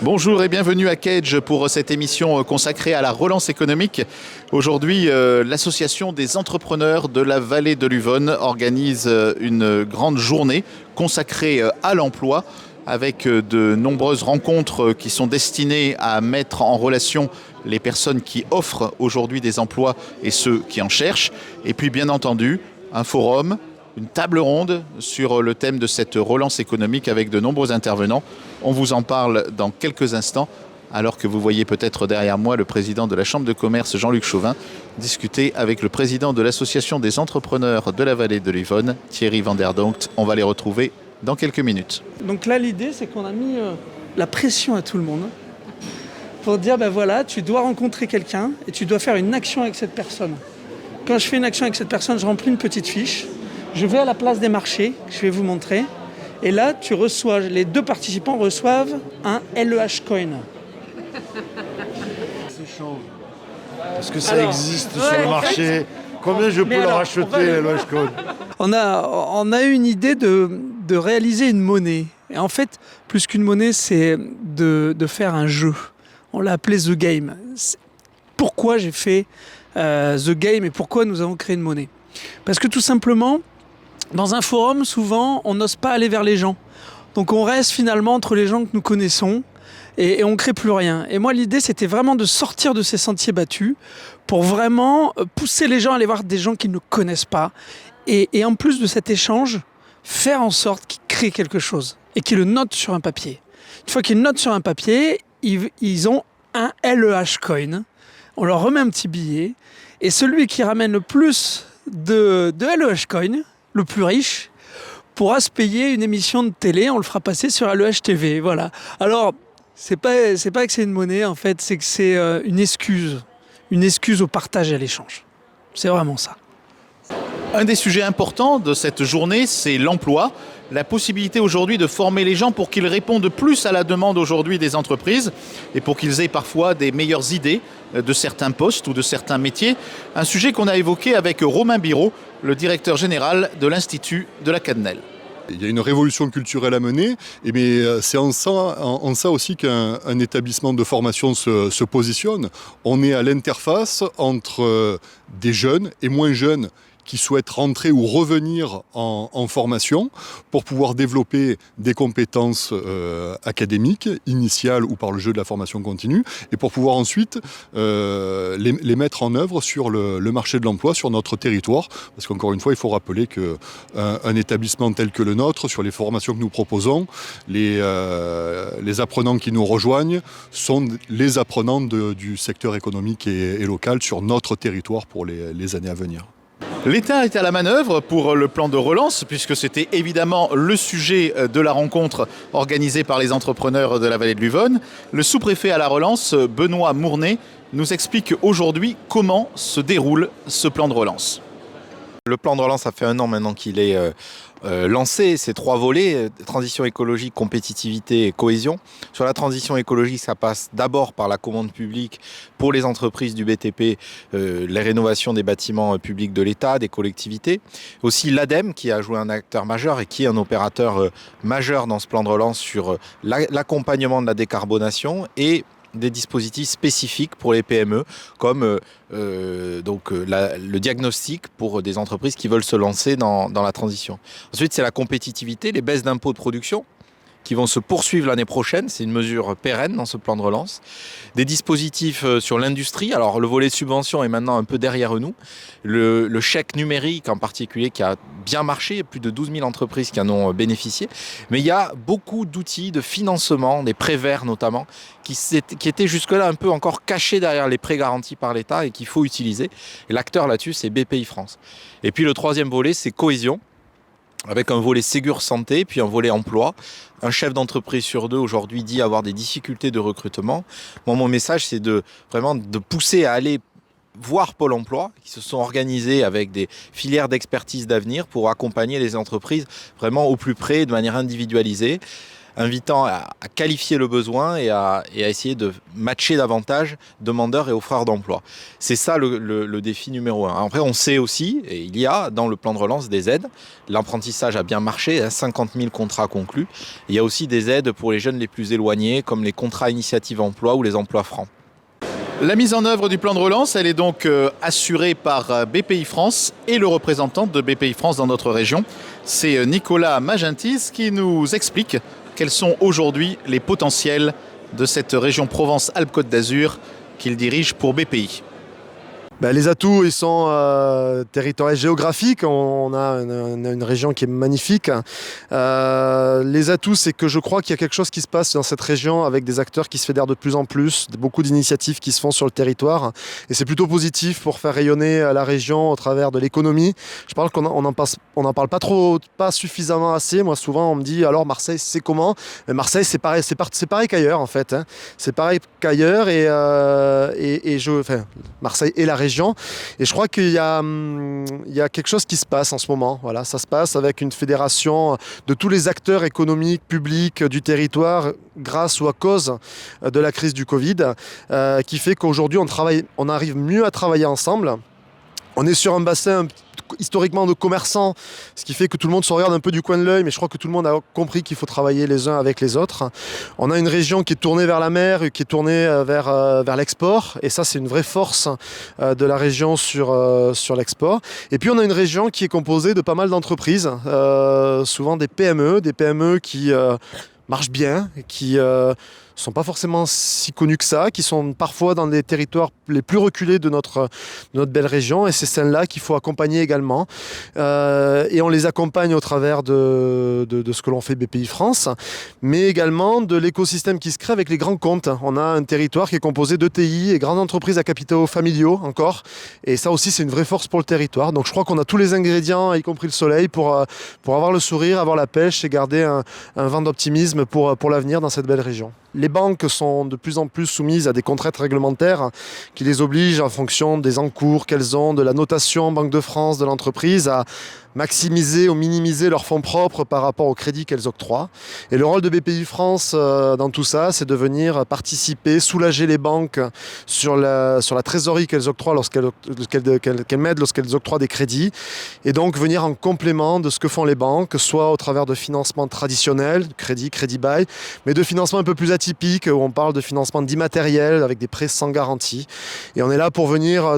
Bonjour et bienvenue à Cage pour cette émission consacrée à la relance économique. Aujourd'hui, l'association des entrepreneurs de la vallée de l'Uvonne organise une grande journée consacrée à l'emploi avec de nombreuses rencontres qui sont destinées à mettre en relation les personnes qui offrent aujourd'hui des emplois et ceux qui en cherchent. Et puis bien entendu, un forum, une table ronde sur le thème de cette relance économique avec de nombreux intervenants. On vous en parle dans quelques instants, alors que vous voyez peut-être derrière moi le président de la Chambre de commerce, Jean-Luc Chauvin, discuter avec le président de l'Association des entrepreneurs de la vallée de l'Uvonne, Thierry Van der Donkt. On va les retrouver dans quelques minutes. Donc là, l'idée, c'est qu'on a mis la pression à tout le monde pour dire, ben voilà, tu dois rencontrer quelqu'un et tu dois faire une action avec cette personne. Quand je fais une action avec cette personne, je remplis une petite fiche. Je vais à la place des marchés, je vais vous montrer. Et là, les deux participants reçoivent un LEH Coin. C'est chaud. Est-ce que ça existe sur le marché? Combien je peux leur acheter, les LEH Coin? On a eu une idée de réaliser une monnaie. Et en fait, plus qu'une monnaie, c'est de faire un jeu. On l'a appelé The Game. Pourquoi j'ai fait The Game et pourquoi nous avons créé une monnaie? Parce que tout simplement, dans un forum, souvent, on n'ose pas aller vers les gens. Donc on reste finalement entre les gens que nous connaissons et on ne crée plus rien. Et moi, l'idée, c'était vraiment de sortir de ces sentiers battus pour vraiment pousser les gens à aller voir des gens qu'ils ne connaissent pas. Et en plus de cet échange, faire en sorte qu'ils créent quelque chose et qu'ils le notent sur un papier. Une fois qu'ils le notent sur un papier, ils ont un LEH Coin. On leur remet un petit billet. Et celui qui ramène le plus de LEH Coin, le plus riche, pourra se payer une émission de télé, on le fera passer sur LEH TV, voilà. Alors, c'est pas que c'est une monnaie, en fait, c'est que c'est une excuse au partage et à l'échange. C'est vraiment ça. Un des sujets importants de cette journée, c'est l'emploi. La possibilité aujourd'hui de former les gens pour qu'ils répondent plus à la demande aujourd'hui des entreprises et pour qu'ils aient parfois des meilleures idées de certains postes ou de certains métiers. Un sujet qu'on a évoqué avec Romain Biraud, le directeur général de l'Institut de la Cadenelle. Il y a une révolution culturelle à mener, mais c'est en ça aussi qu'un établissement de formation se positionne. On est à l'interface entre des jeunes et moins jeunes qui souhaitent rentrer ou revenir en formation pour pouvoir développer des compétences académiques, initiales ou par le jeu de la formation continue, et pour pouvoir ensuite les mettre en œuvre sur le marché de l'emploi, sur notre territoire. Parce qu'encore une fois, il faut rappeler qu'un établissement tel que le nôtre, sur les formations que nous proposons, les apprenants qui nous rejoignent sont les apprenants du secteur économique et local sur notre territoire pour les années à venir. L'État est à la manœuvre pour le plan de relance, puisque c'était évidemment le sujet de la rencontre organisée par les entrepreneurs de la vallée de l'Uvonne. Le sous-préfet à la relance, Benoît Mournet, nous explique aujourd'hui comment se déroule ce plan de relance. Le plan de relance, ça fait 1 an maintenant qu'il est lancé. Ces 3 volets, transition écologique, compétitivité et cohésion. Sur la transition écologique, ça passe d'abord par la commande publique pour les entreprises du BTP, les rénovations des bâtiments publics de l'État, des collectivités. Aussi l'ADEME qui a joué un acteur majeur et qui est un opérateur majeur dans ce plan de relance sur l'accompagnement de la décarbonation et des dispositifs spécifiques pour les PME, comme le diagnostic pour des entreprises qui veulent se lancer dans la transition. Ensuite, c'est la compétitivité, les baisses d'impôts de production qui vont se poursuivre l'année prochaine. C'est une mesure pérenne dans ce plan de relance. Des dispositifs sur l'industrie. Alors, le volet subvention est maintenant un peu derrière nous. Le chèque numérique en particulier qui a bien marché. Il y a plus de 12 000 entreprises qui en ont bénéficié. Mais il y a beaucoup d'outils de financement, des prêts verts notamment, qui étaient jusque-là un peu encore cachés derrière les prêts garantis par l'État et qu'il faut utiliser. Et l'acteur là-dessus, c'est BPI France. Et puis le 3e volet, c'est cohésion, avec un volet Ségur Santé, puis un volet emploi. Un chef d'entreprise sur 2 aujourd'hui dit avoir des difficultés de recrutement. Moi, mon message, c'est vraiment de pousser à aller voir Pôle emploi, qui se sont organisés avec des filières d'expertise d'avenir pour accompagner les entreprises vraiment au plus près, de manière individualisée, invitant à qualifier le besoin et à essayer de matcher davantage demandeurs et offreurs d'emploi. C'est ça le défi numéro 1. Après, on sait aussi, et il y a dans le plan de relance des aides, l'apprentissage a bien marché, 50 000 contrats conclus. Il y a aussi des aides pour les jeunes les plus éloignés, comme les contrats initiative emploi ou les emplois francs. La mise en œuvre du plan de relance, elle est donc assurée par BPI France et le représentant de BPI France dans notre région, c'est Nicolas Magentis qui nous explique quels sont aujourd'hui les potentiels de cette région Provence-Alpes-Côte d'Azur qu'il dirige pour BPI. Les atouts, ils sont territoriaux géographiques. On a une région qui est magnifique. Les atouts, c'est que je crois qu'il y a quelque chose qui se passe dans cette région avec des acteurs qui se fédèrent de plus en plus, beaucoup d'initiatives qui se font sur le territoire. Et c'est plutôt positif pour faire rayonner la région au travers de l'économie. Je parle qu'on n'en parle pas suffisamment assez. Moi, souvent, on me dit alors Marseille, c'est comment ? Mais Marseille, c'est pareil qu'ailleurs en fait. C'est pareil qu'ailleurs Marseille et la région. Et je crois qu'il y a quelque chose qui se passe en ce moment. Voilà, ça se passe avec une fédération de tous les acteurs économiques, publics du territoire grâce ou à cause de la crise du Covid qui fait qu'aujourd'hui on arrive mieux à travailler ensemble. On est sur un bassin historiquement de commerçants, ce qui fait que tout le monde se regarde un peu du coin de l'œil, mais je crois que tout le monde a compris qu'il faut travailler les uns avec les autres. On a une région qui est tournée vers la mer, qui est tournée vers l'export, et ça c'est une vraie force de la région sur l'export. Et puis on a une région qui est composée de pas mal d'entreprises, souvent des PME qui marchent bien, qui sont pas forcément si connus que ça, qui sont parfois dans les territoires les plus reculés de notre belle région, et c'est celles-là qu'il faut accompagner également. Et on les accompagne au travers de ce que l'on fait BPI France, mais également de l'écosystème qui se crée avec les grands comptes. On a un territoire qui est composé d'ETI et grandes entreprises à capitaux familiaux encore, et ça aussi c'est une vraie force pour le territoire. Donc je crois qu'on a tous les ingrédients, y compris le soleil, pour avoir le sourire, avoir la pêche et garder un vent d'optimisme pour l'avenir dans cette belle région. Les banques sont de plus en plus soumises à des contraintes réglementaires qui les obligent, en fonction des encours qu'elles ont, de la notation Banque de France de l'entreprise, à maximiser ou minimiser leurs fonds propres par rapport au crédit qu'elles octroient. Et le rôle de BPI France dans tout ça, c'est de venir participer, soulager les banques sur la trésorerie qu'elles octroient qu'elles mettent lorsqu'elles octroient des crédits, et donc venir en complément de ce que font les banques, soit au travers de financements traditionnels, crédit bail, mais de financements un peu plus atypiques, où on parle de financement d'immatériel avec des prêts sans garantie. Et on est là pour venir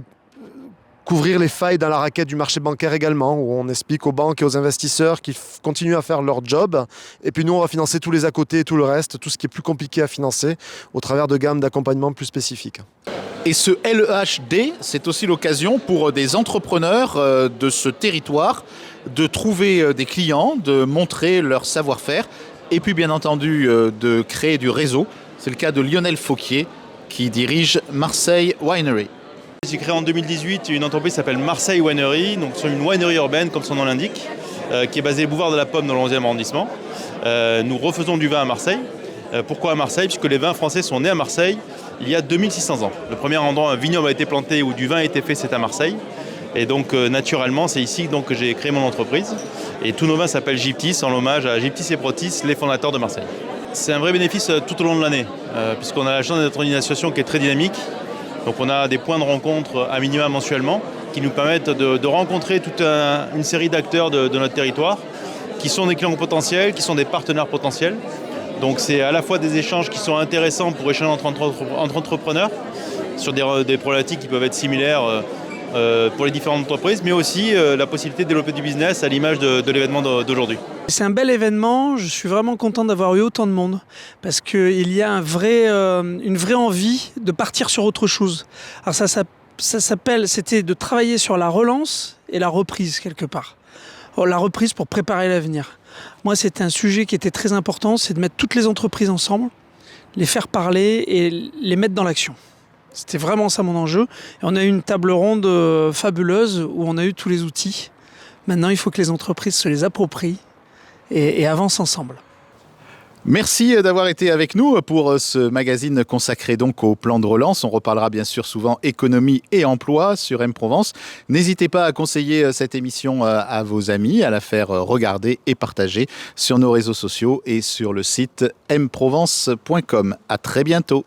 couvrir les failles dans la raquette du marché bancaire également, où on explique aux banques et aux investisseurs qu'ils continuent à faire leur job. Et puis nous, on va financer tous les à côté et tout le reste, tout ce qui est plus compliqué à financer, au travers de gammes d'accompagnement plus spécifiques. Et ce LEHD, c'est aussi l'occasion pour des entrepreneurs de ce territoire de trouver des clients, de montrer leur savoir-faire, et puis bien entendu de créer du réseau. C'est le cas de Lionel Fauquier qui dirige Marseille Winery. J'ai créé en 2018 une entreprise qui s'appelle Marseille Winery, donc c'est une winery urbaine comme son nom l'indique, qui est basée boulevard de la Pomme dans le 11e arrondissement. Nous refaisons du vin à Marseille. Pourquoi à Marseille ? Puisque les vins français sont nés à Marseille il y a 2600 ans. Le premier endroit où un vignoble a été planté où du vin a été fait, c'est à Marseille. Et donc naturellement, c'est ici donc, que j'ai créé mon entreprise. Et tous nos vins s'appellent Gyptis, en hommage à Gyptis et Protis, les fondateurs de Marseille. C'est un vrai bénéfice tout au long de l'année, puisqu'on a la chance d'être une association qui est très dynamique. Donc on a des points de rencontre à minima mensuellement qui nous permettent de rencontrer toute une série d'acteurs de notre territoire qui sont des clients potentiels, qui sont des partenaires potentiels. Donc c'est à la fois des échanges qui sont intéressants pour échanger entre entrepreneurs sur des problématiques qui peuvent être similaires pour les différentes entreprises, mais aussi la possibilité de développer du business à l'image de l'événement d'aujourd'hui. C'est un bel événement, je suis vraiment content d'avoir eu autant de monde parce qu'il y a une vraie envie de partir sur autre chose. Alors c'était de travailler sur la relance et la reprise quelque part. La reprise pour préparer l'avenir. Moi, c'était un sujet qui était très important, c'est de mettre toutes les entreprises ensemble, les faire parler et les mettre dans l'action. C'était vraiment ça mon enjeu. Et on a eu une table ronde fabuleuse où on a eu tous les outils. Maintenant, il faut que les entreprises se les approprient et avancent ensemble. Merci d'avoir été avec nous pour ce magazine consacré donc au plan de relance. On reparlera bien sûr souvent économie et emploi sur M-Provence. N'hésitez pas à conseiller cette émission à vos amis, à la faire regarder et partager sur nos réseaux sociaux et sur le site mprovence.com. À très bientôt.